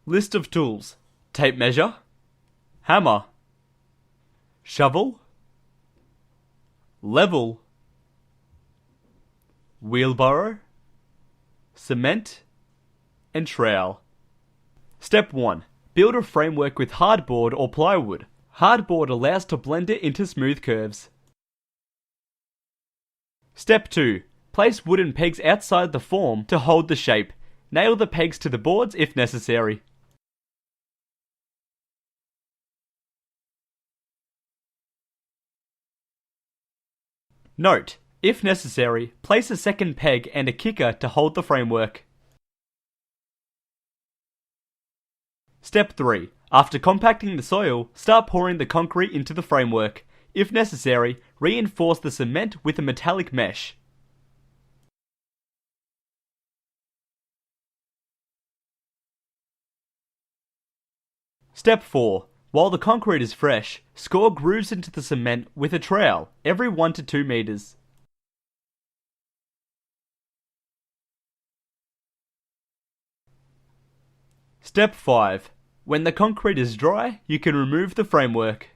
List of tools: tape measure, hammer, shovel, level, wheelbarrow, cement, and trowel. Step 1. Build a framework with hardboard or plywood. Hardboard allows to blend it into smooth curves. Step 2. Place wooden pegs outside the form to hold the shape. Nail the pegs to the boards if necessary. Note: if necessary, place a second peg and a kicker to hold the framework. Step 3. After compacting the soil, start pouring the concrete into the framework. If necessary, reinforce the cement with a metallic mesh. Step 4. While the concrete is fresh, score grooves into the cement with a trowel every 1 to 2 meters. Step 5. When the concrete is dry, you can remove the framework.